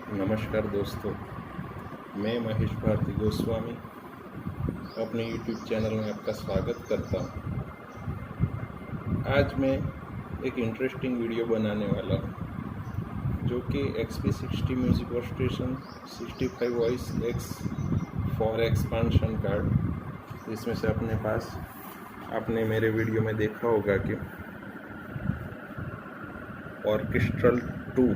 नमस्कार दोस्तों, मैं महेश भारती गोस्वामी अपने YouTube चैनल में आपका स्वागत करता हूँ। आज मैं एक इंटरेस्टिंग वीडियो बनाने वाला हूँ जो कि XP60 music workstation 65 voice X for expansion card, इसमें से अपने पास आपने मेरे वीडियो में देखा होगा कि ऑर्केस्ट्रल 2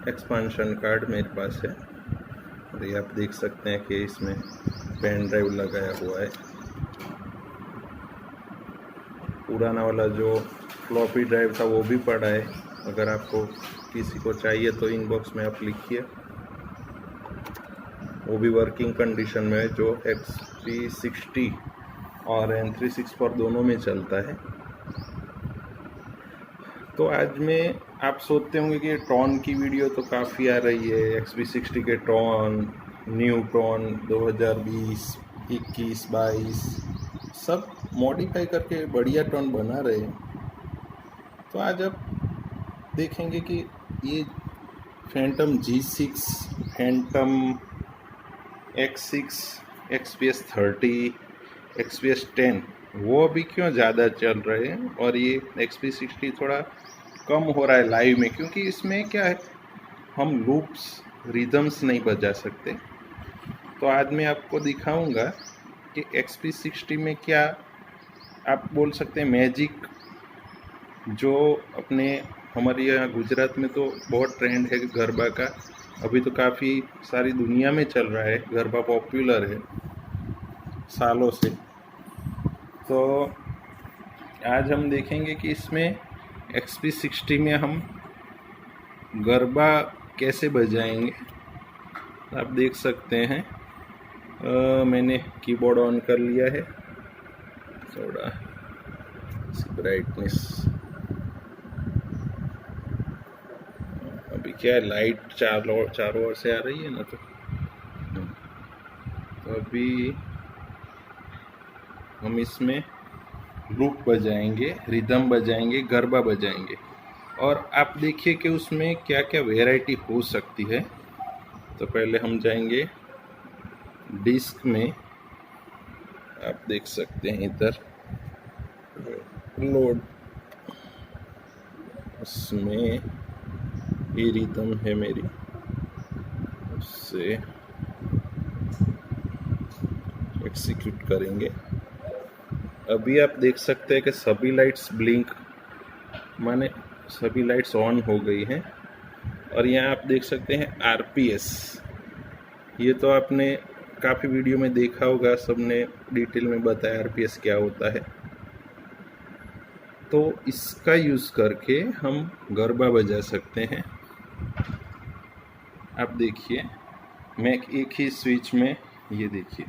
एक्सपांशन कार्ड मेरे पास है। और ये आप देख सकते हैं कि इसमें पेन ड्राइव लगाया हुआ है। पुराना वाला जो फ्लॉपी ड्राइव था वो भी पड़ा है। अगर आपको किसी को चाहिए तो इनबॉक्स में आप लिखिए। वो भी वर्किंग कंडीशन में है, जो XP60 और N364 दोनों में चलता है। तो आज में आप सोचते होंगे कि टॉन की वीडियो तो काफ़ी आ रही है, XP60 के टॉन, न्यू टॉन 2020, 21, 22 सब मॉडिफाई करके बढ़िया टॉन बना रहे हैं। तो आज आप देखेंगे कि ये Phantom G6, Phantom X6, XPS30, XPS10 वो अभी क्यों ज़्यादा चल रहे हैं और ये XP60 थोड़ा कम हो रहा है लाइव में, क्योंकि इसमें क्या है, हम लूप्स रिदम्स नहीं बजा सकते। तो आज मैं आपको दिखाऊंगा कि XP60 में क्या आप बोल सकते हैं मैजिक, जो अपने हमारे यहाँ गुजरात में तो बहुत ट्रेंड है गरबा का। अभी तो काफ़ी सारी दुनिया में चल रहा है, गरबा पॉपुलर है सालों से। तो आज हम देखेंगे कि इसमें XP60 में हम गरबा कैसे बजाएंगे। आप देख सकते हैं मैंने कीबोर्ड ऑन कर लिया है, थोड़ा ब्राइटनेस। अभी क्या है, लाइट चारों ओर से आ रही है ना, तो अभी हम इसमें लूप बजाएंगे, रिदम बजाएंगे, गरबा बजाएंगे। और आप देखिए कि उसमें क्या क्या वैरायटी हो सकती है। तो पहले हम जाएंगे डिस्क में, आप देख सकते हैं इधर लोड, उसमें ये रिदम है मेरी, उससे एक्सिक्यूट करेंगे। अभी आप देख सकते हैं कि सभी लाइट्स ब्लिंक, माने सभी लाइट्स ऑन हो गई हैं। और यहाँ आप देख सकते हैं RPS, ये तो आपने काफ़ी वीडियो में देखा होगा, सबने डिटेल में बताया RPS क्या होता है। तो इसका यूज़ करके हम गरबा बजा सकते हैं। आप देखिए, मैं एक ही स्विच में, ये देखिए,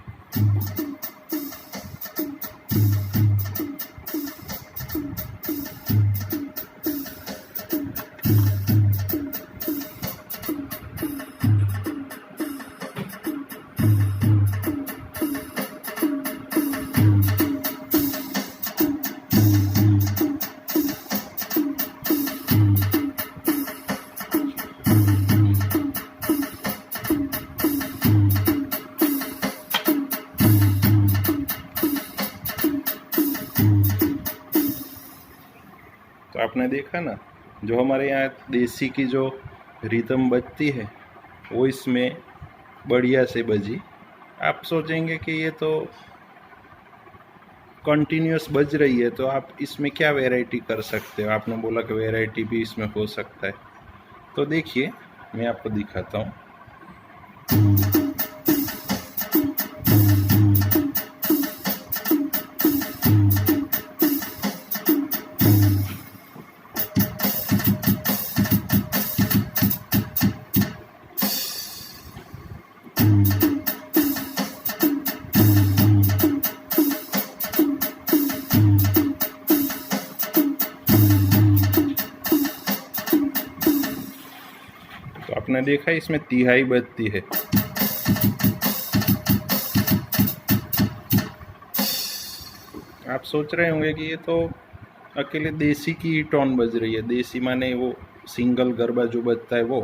तो आपने देखा ना, जो हमारे यहाँ देसी की जो रिदम बजती है वो इसमें बढ़िया से बजी। आप सोचेंगे कि ये तो कंटिन्यूस बज रही है, तो आप इसमें क्या वैरायटी कर सकते हो। आपने बोला कि वैरायटी भी इसमें हो सकता है, तो देखिए मैं आपको दिखाता हूँ। तो आपने देखा इसमें तिहाई बजती है। आप सोच रहे होंगे कि ये तो अकेले देसी की ही टोन बज रही है। देसी माने वो सिंगल गरबा जो बजता है वो।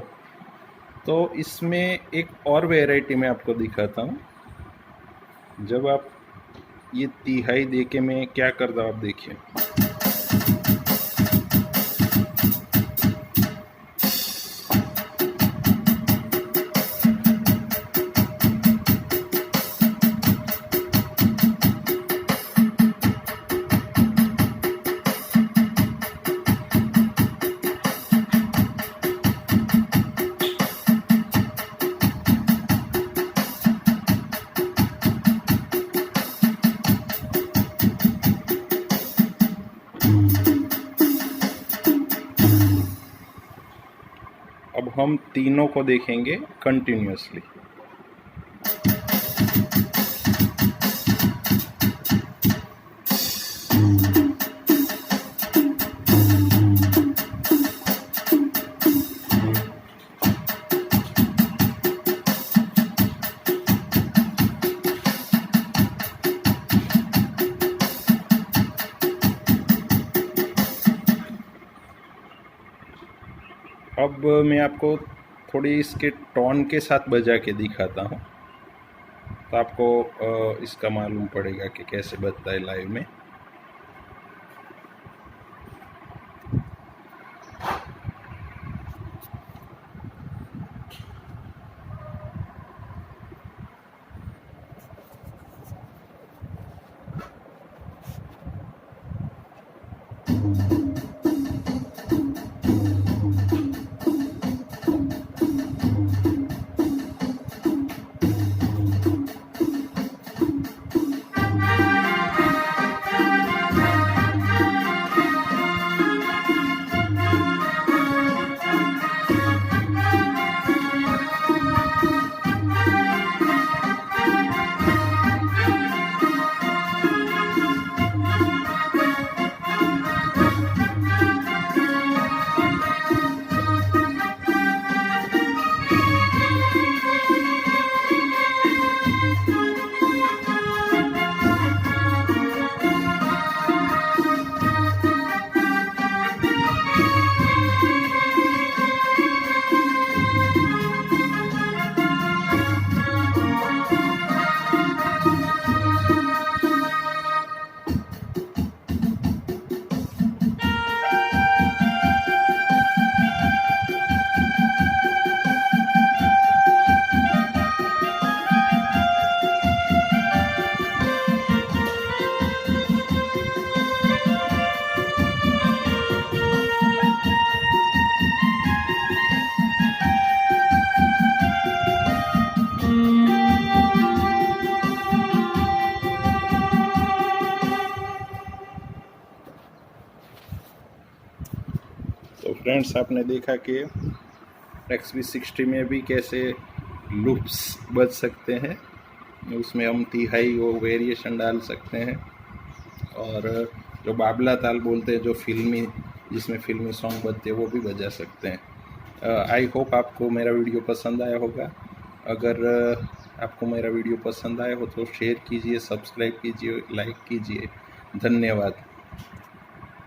तो इसमें एक और वैरायटी मैं आपको दिखाता हूँ। जब आप ये तिहाई दे के मैं क्या करता हूँ आप देखिए। अब हम तीनों को देखेंगे कंटिन्यूअसली। अब मैं आपको थोड़ी इसके टोन के साथ बजा के दिखाता हूँ, तो आपको इसका मालूम पड़ेगा कि कैसे बजता है लाइव में। तो फ्रेंड्स, आपने देखा कि XV60 में भी कैसे लूप्स बज सकते हैं। उसमें हम तिहाई वो वेरिएशन डाल सकते हैं, और जो बाबला ताल बोलते हैं, जो फिल्मी, जिसमें फिल्मी सॉन्ग बजते हैं, वो भी बजा सकते हैं। आई होप आपको मेरा वीडियो पसंद आया होगा। अगर आपको मेरा वीडियो पसंद आया हो तो शेयर कीजिए, सब्सक्राइब कीजिए, लाइक कीजिए। धन्यवाद।